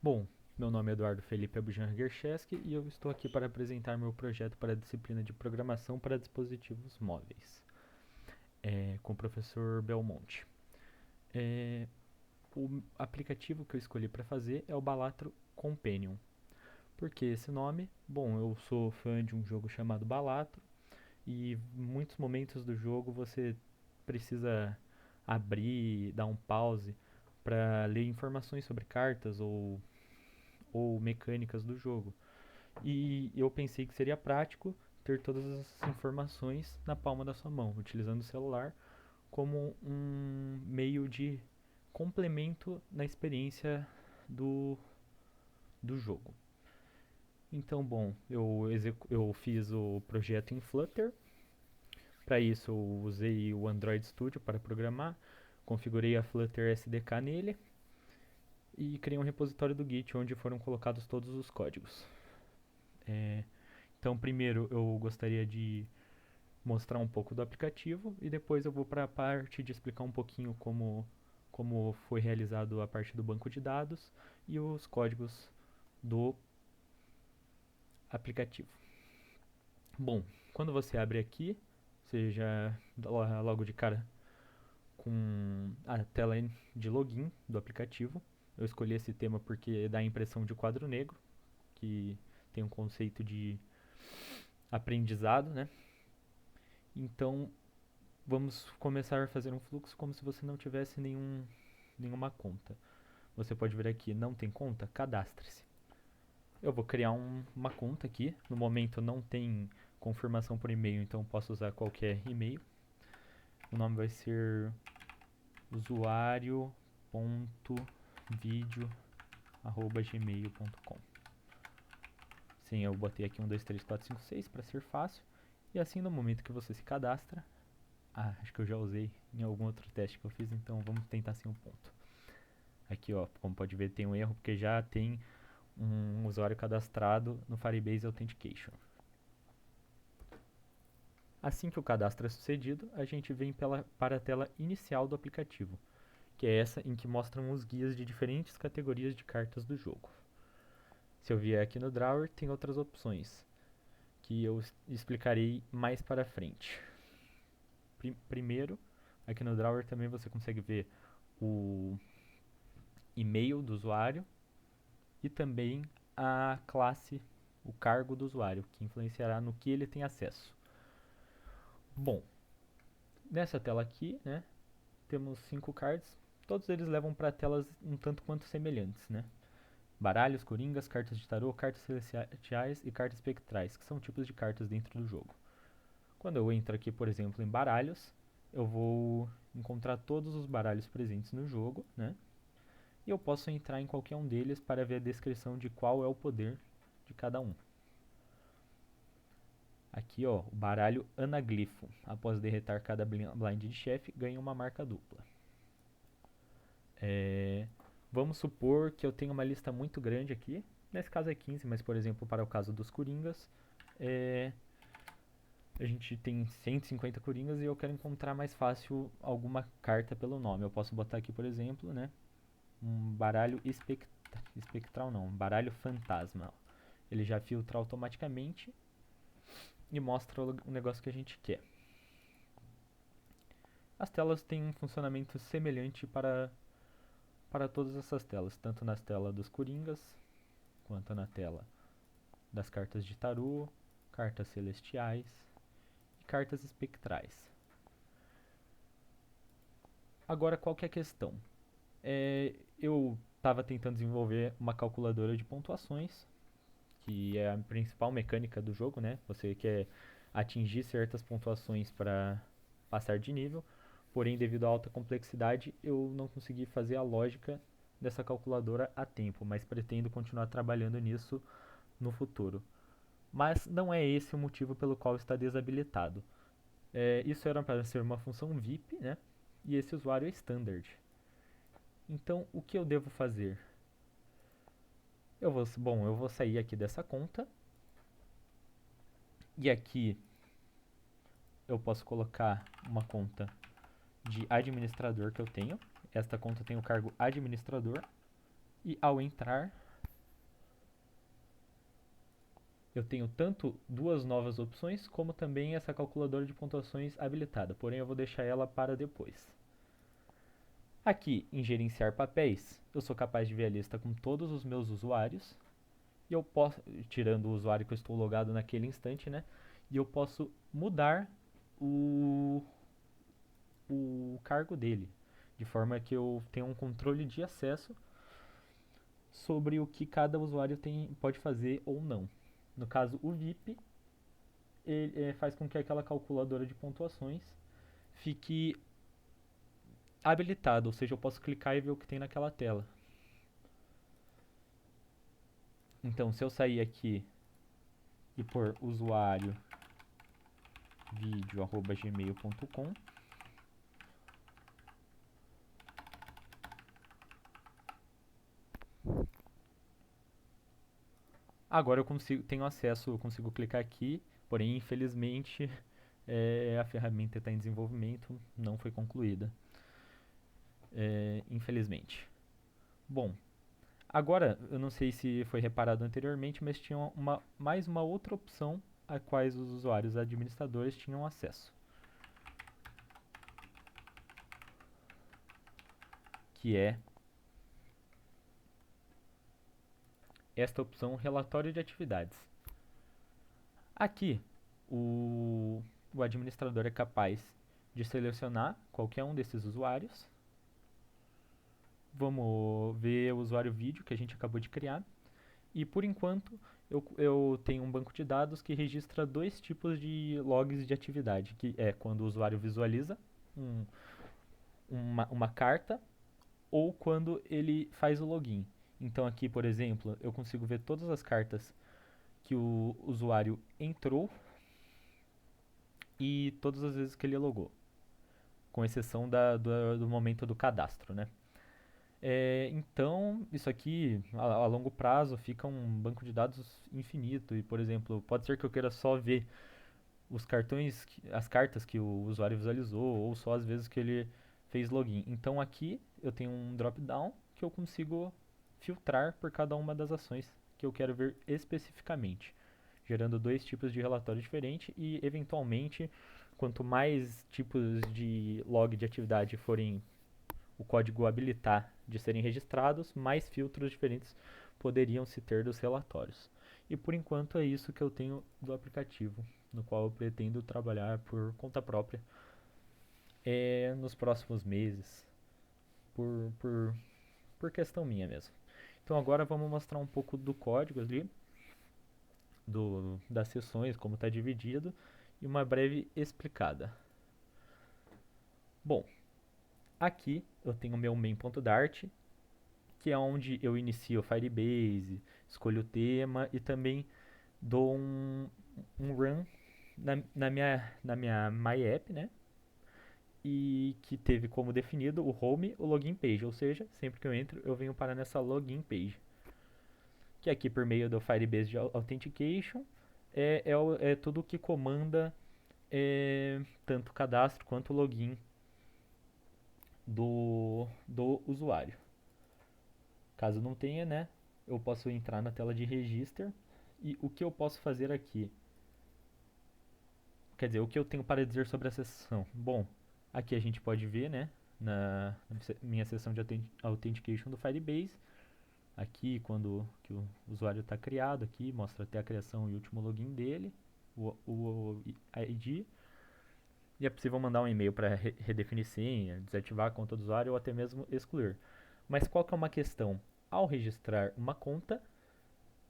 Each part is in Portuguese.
Bom, meu nome é Eduardo Felipe Abujan Gercheski e eu estou aqui para apresentar meu projeto para a disciplina de Programação para Dispositivos Móveis, com o professor Belmonte. É, o aplicativo que eu escolhi para fazer é o Balatro Companion. Por que esse nome? Bom, eu sou fã de um jogo chamado Balatro e em muitos momentos do jogo você precisa abrir, dar um pause para ler informações sobre cartas ou mecânicas do jogo. E eu pensei que seria prático ter todas essas informações na palma da sua mão, utilizando o celular como um meio de complemento na experiência do, do jogo. Então, bom, eu fiz o projeto em Flutter. Para isso, eu usei o Android Studio para programar, configurei a Flutter SDK nele e criei um repositório do Git onde foram colocados todos os códigos. Então, primeiro eu gostaria de mostrar um pouco do aplicativo e depois eu vou para a parte de explicar um pouquinho como foi realizado a parte do banco de dados e os códigos do aplicativo. Bom, quando você abre aqui, você já logo de cara com a tela de login do aplicativo. Eu escolhi esse tema porque dá a impressão de quadro negro, que tem um conceito de aprendizado, né? Então, vamos começar a fazer um fluxo como se você não tivesse nenhuma conta. Você pode ver aqui, não tem conta? Cadastre-se. Eu vou criar uma conta aqui. No momento não tem confirmação por e-mail, então posso usar qualquer e-mail. O nome vai ser usuário.video@gmail.com. Sim, eu botei aqui 1, 2, 3, 4, 5, 6 para ser fácil. E assim, no momento que você se cadastra, acho que eu já usei em algum outro teste que eu fiz, então vamos tentar sem um ponto. Aqui, ó, como pode ver, tem um erro porque já tem um usuário cadastrado no Firebase Authentication. Assim que o cadastro é sucedido, a gente vem para a tela inicial do aplicativo, que é essa em que mostram os guias de diferentes categorias de cartas do jogo. Se eu vier aqui no Drawer, tem outras opções, que eu explicarei mais para frente. Primeiro, aqui no Drawer também você consegue ver o e-mail do usuário e também a classe, o cargo do usuário, que influenciará no que ele tem acesso. Bom, nessa tela aqui, né, temos 5 cards, todos eles levam para telas um tanto quanto semelhantes, né? Baralhos, coringas, cartas de tarô, cartas celestiais e cartas espectrais, que são tipos de cartas dentro do jogo. Quando eu entro aqui, por exemplo, em baralhos, eu vou encontrar todos os baralhos presentes no jogo, né? E eu posso entrar em qualquer um deles para ver a descrição de qual é o poder de cada um. Aqui, ó, o baralho Anaglifo. Após derretar cada blind de chefe, ganha uma marca dupla. Vamos supor que eu tenho uma lista muito grande aqui. Nesse caso é 15, mas por exemplo, para o caso dos Coringas, a gente tem 150 Coringas e eu quero encontrar mais fácil alguma carta pelo nome. Eu posso botar aqui, por exemplo, né, um baralho espectral não, um baralho fantasma. Ele já filtra automaticamente e mostra o negócio que a gente quer. As telas têm um funcionamento semelhante para todas essas telas, tanto na tela dos Coringas, quanto na tela das cartas de tarô, cartas celestiais e cartas espectrais. Agora, qual que é a questão? Eu estava tentando desenvolver uma calculadora de pontuações, que é a principal mecânica do jogo, né? Você quer atingir certas pontuações para passar de nível, porém, devido à alta complexidade, eu não consegui fazer a lógica dessa calculadora a tempo, mas pretendo continuar trabalhando nisso no futuro. Mas não é esse o motivo pelo qual está desabilitado. Isso era para ser uma função VIP, né? E esse usuário é standard. Então, o que eu devo fazer? Eu vou sair aqui dessa conta. E aqui eu posso colocar uma conta de administrador que eu tenho. Esta conta tem o cargo administrador. E ao entrar, eu tenho tanto duas novas opções, como também essa calculadora de pontuações habilitada, porém eu vou deixar ela para depois. Aqui em gerenciar papéis, eu sou capaz de ver a lista com todos os meus usuários, e eu posso, tirando o usuário que eu estou logado naquele instante, né? E eu posso mudar o, o cargo dele, de forma que eu tenha um controle de acesso sobre o que cada usuário pode fazer ou não. No caso, o VIP ele, faz com que aquela calculadora de pontuações fique habilitada, ou seja, eu posso clicar e ver o que tem naquela tela. Então, se eu sair aqui e pôr usuário vídeo@gmail.com, agora eu tenho acesso, eu consigo clicar aqui, porém, infelizmente, a ferramenta está em desenvolvimento, não foi concluída. Infelizmente. Bom, agora, eu não sei se foi reparado anteriormente, mas tinha mais uma outra opção a quais os usuários administradores tinham acesso, que é esta opção relatório de atividades. Aqui, o administrador é capaz de selecionar qualquer um desses usuários. Vamos ver o usuário vídeo que a gente acabou de criar. E por enquanto, eu tenho um banco de dados que registra dois tipos de logs de atividade, que é quando o usuário visualiza um, uma carta ou quando ele faz o login. Então aqui, por exemplo, eu consigo ver todas as cartas que o usuário entrou e todas as vezes que ele logou, com exceção do momento do cadastro, né? Então, isso aqui, a longo prazo, fica um banco de dados infinito. E, por exemplo, pode ser que eu queira só ver os cartões, as cartas que o usuário visualizou, ou só as vezes que ele fez login. Então, aqui eu tenho um drop-down que eu consigo filtrar por cada uma das ações que eu quero ver especificamente, gerando dois tipos de relatório diferente e, eventualmente, quanto mais tipos de log de atividade forem o código habilitar de serem registrados, mais filtros diferentes poderiam se ter dos relatórios. E por enquanto é isso que eu tenho do aplicativo, no qual eu pretendo trabalhar por conta própria nos próximos meses, por, por, por questão minha mesmo. Então agora vamos mostrar um pouco do código ali, das sessões, como está dividido, e uma breve explicada. Bom, aqui eu tenho o meu main.dart, que é onde eu inicio o Firebase, escolho o tema e também dou um run na minha My App, né? E que teve como definido o home, o login page, ou seja, sempre que eu entro eu venho parar nessa login page, que aqui por meio do Firebase Authentication é tudo que comanda tanto o cadastro quanto o login do usuário. Caso não tenha, né, eu posso entrar na tela de register e o que eu posso fazer aqui? Quer dizer, o que eu tenho para dizer sobre essa sessão? Bom, aqui a gente pode ver, né, na minha sessão de Authentication do Firebase, aqui quando que o usuário está criado, aqui mostra até a criação e último login dele, o ID, e é possível mandar um e-mail para redefinir senha, desativar a conta do usuário ou até mesmo excluir. Mas qual que é uma questão? Ao registrar uma conta,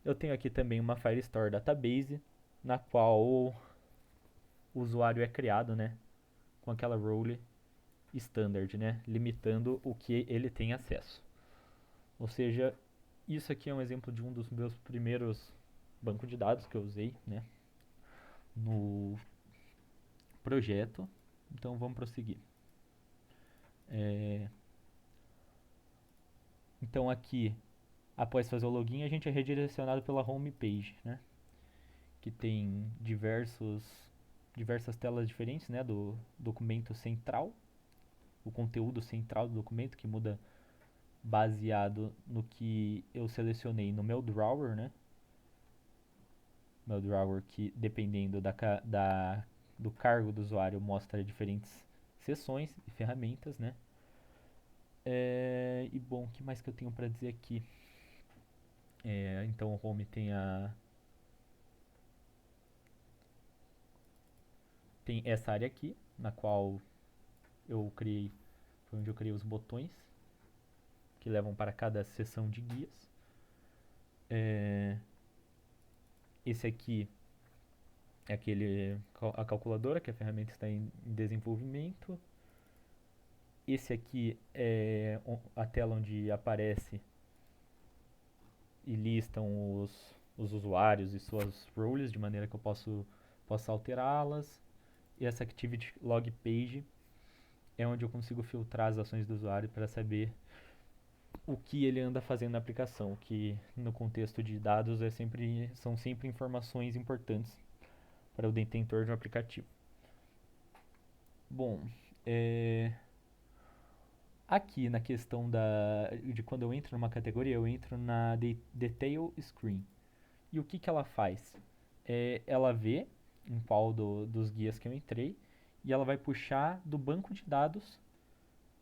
eu tenho aqui também uma Firestore Database, na qual o usuário é criado, né, com aquela role standard, né, limitando o que ele tem acesso. Ou seja, isso aqui é um exemplo de um dos meus primeiros bancos de dados que eu usei, né, no projeto. Então vamos prosseguir. Então aqui, após fazer o login, a gente é redirecionado pela home page, né, que tem diversas telas diferentes, né, do documento central, o conteúdo central do documento que muda baseado no que eu selecionei no meu drawer, né? meu drawer que, dependendo do cargo do usuário, mostra diferentes seções e ferramentas, né? E bom, o que mais que eu tenho para dizer aqui? Então o home tem essa área aqui, na qual eu criei, foi onde eu criei os botões que levam para cada seção de guias. Esse aqui é a calculadora, que a ferramenta está em desenvolvimento. Esse aqui é a tela onde aparece e listam os usuários e suas roles, de maneira que eu possa alterá-las. E essa Activity Log Page é onde eu consigo filtrar as ações do usuário para saber o que ele anda fazendo na aplicação, que no contexto de dados são sempre informações importantes para o detentor de um aplicativo. Bom, aqui na questão de quando eu entro numa categoria, eu entro na Detail Screen. E o que ela faz? Ela vê em qual dos guias que eu entrei e ela vai puxar do banco de dados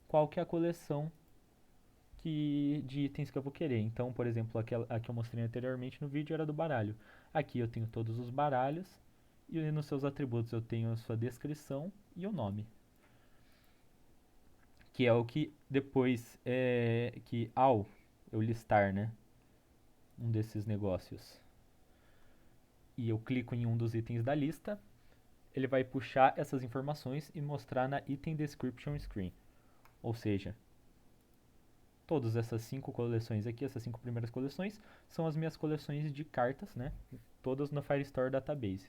qual que é a coleção de itens que eu vou querer. Então, por exemplo, a que eu mostrei anteriormente no vídeo era do baralho. Aqui eu tenho todos os baralhos e nos seus atributos eu tenho a sua descrição e o nome. Que é o que depois, ao eu listar, né, um desses negócios e eu clico em um dos itens da lista, ele vai puxar essas informações e mostrar na Item Description Screen. Ou seja, todas essas 5 coleções aqui, essas 5 primeiras coleções, são as minhas coleções de cartas, né? Todas no Firestore Database.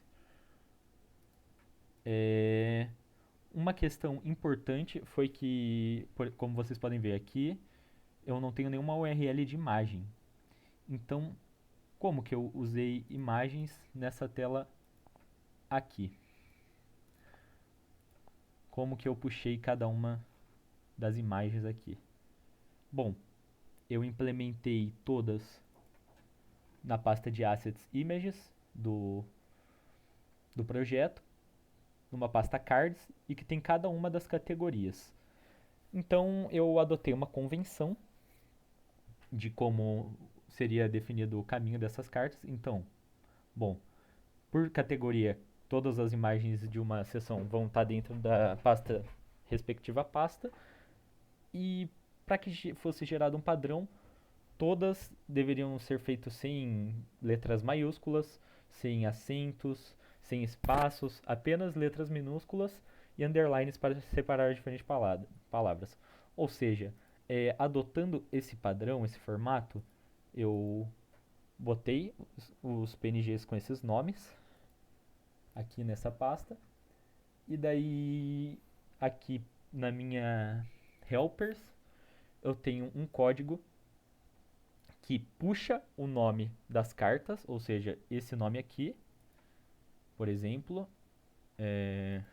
Uma questão importante foi que, como vocês podem ver aqui, eu não tenho nenhuma URL de imagem. Então, como que eu usei imagens nessa tela aqui? Como que eu puxei cada uma das imagens aqui? Bom, eu implementei todas na pasta de Assets Images do projeto, numa pasta Cards, e que tem cada uma das categorias. Então eu adotei uma convenção de como seria definido o caminho dessas cartas. Então, bom, por categoria, todas as imagens de uma seção vão estar dentro da respectiva pasta, e para que fosse gerado um padrão, todas deveriam ser feitas sem letras maiúsculas, sem acentos, sem espaços, apenas letras minúsculas e underlines para separar diferentes palavras. Ou seja, adotando esse padrão, esse formato, eu botei os PNGs com esses nomes aqui nessa pasta, e daí aqui na minha helpers eu tenho um código que puxa o nome das cartas, ou seja, esse nome aqui, por exemplo, deixa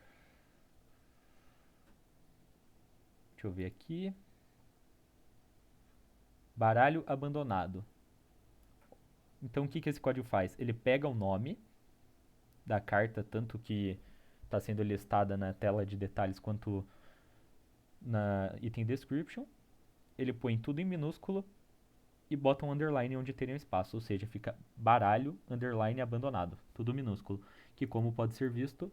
eu ver aqui, baralho abandonado. Então o que esse código faz? Ele pega o nome da carta, tanto que está sendo listada na tela de detalhes quanto na item description, ele põe tudo em minúsculo e bota um underline onde teria um espaço, ou seja, fica baralho, underline abandonado, tudo minúsculo, que como pode ser visto,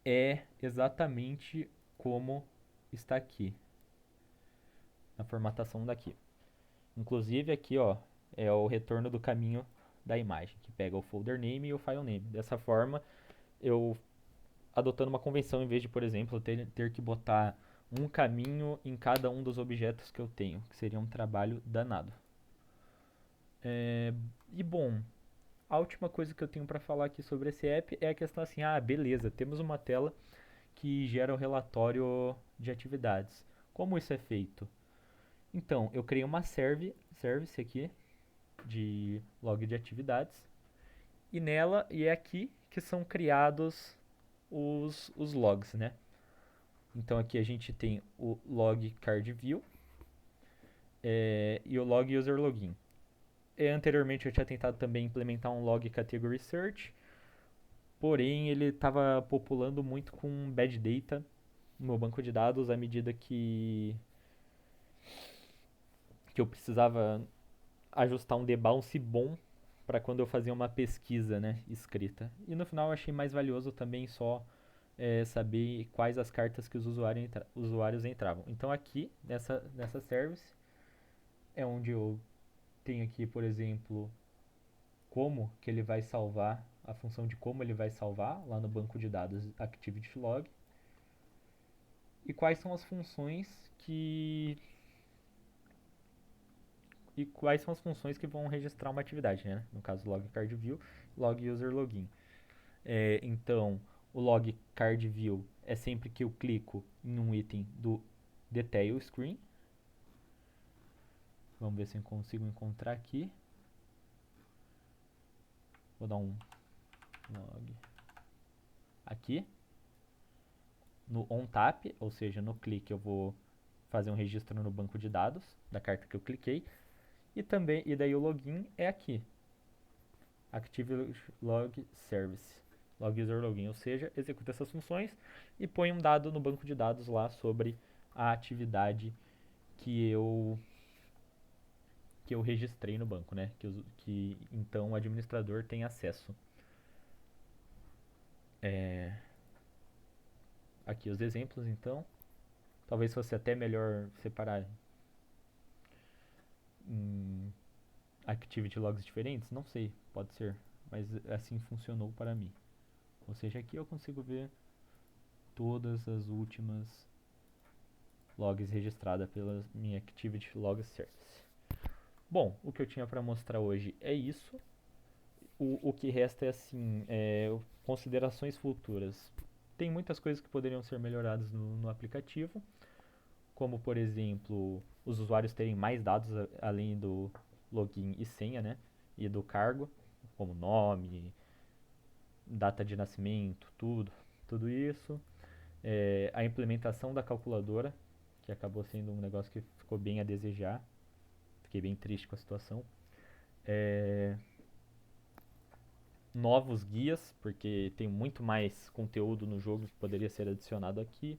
é exatamente como está aqui, na formatação daqui. Inclusive aqui, ó, é o retorno do caminho da imagem, que pega o folder name e o file name. Dessa forma, eu adotando uma convenção, em vez de, por exemplo, ter que botar um caminho em cada um dos objetos que eu tenho, que seria um trabalho danado. E bom, a última coisa que eu tenho para falar aqui sobre esse app é a questão assim, beleza, temos uma tela que gera o relatório de atividades. Como isso é feito? Então, eu criei uma service aqui de log de atividades, e é aqui que são criados os logs, né? Então aqui a gente tem o log card view e o log user login. Anteriormente eu tinha tentado também implementar um log category search, porém ele estava populando muito com bad data no meu banco de dados à medida que eu precisava ajustar um debounce bom para quando eu fazia uma pesquisa, né, escrita. E no final eu achei mais valioso também só saber quais as cartas que os usuários entravam. Então aqui nessa service é onde eu tenho aqui, por exemplo, como que ele vai salvar, a função de como ele vai salvar lá no banco de dados ActivityLog e quais são as funções que vão registrar uma atividade, né? No caso, log card view, log user login. Então, o log card view é sempre que eu clico em um item do detail screen. Vamos ver se eu consigo encontrar aqui. Vou dar um log aqui. No on-tap, ou seja, no clique eu vou fazer um registro no banco de dados da carta que eu cliquei. E daí o login é aqui. Active Log Service. Log User Login, ou seja, executa essas funções e põe um dado no banco de dados lá sobre a atividade que eu registrei no banco, né? Que então o administrador tem acesso. Aqui os exemplos, então. Talvez fosse até melhor separar em activity logs diferentes, não sei, pode ser, mas assim funcionou para mim. Ou seja, aqui eu consigo ver todas as últimas logs registradas pela minha Activity Log Service. Bom, o que eu tinha para mostrar hoje é isso. O que resta é assim, considerações futuras. Tem muitas coisas que poderiam ser melhoradas no aplicativo, como por exemplo, os usuários terem mais dados além do login e senha, né? E do cargo, como nome, data de nascimento, tudo isso. A implementação da calculadora, que acabou sendo um negócio que ficou bem a desejar. Fiquei bem triste com a situação. Novos guias, porque tem muito mais conteúdo no jogo que poderia ser adicionado aqui.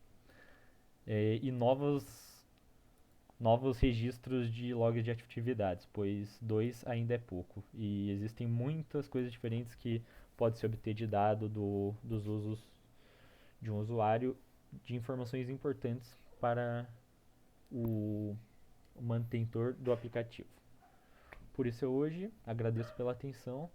E novos registros de log de atividades, pois 2 ainda é pouco. E existem muitas coisas diferentes que pode se obter de dado dos usos de um usuário, de informações importantes para o mantentor do aplicativo. Por isso eu hoje agradeço pela atenção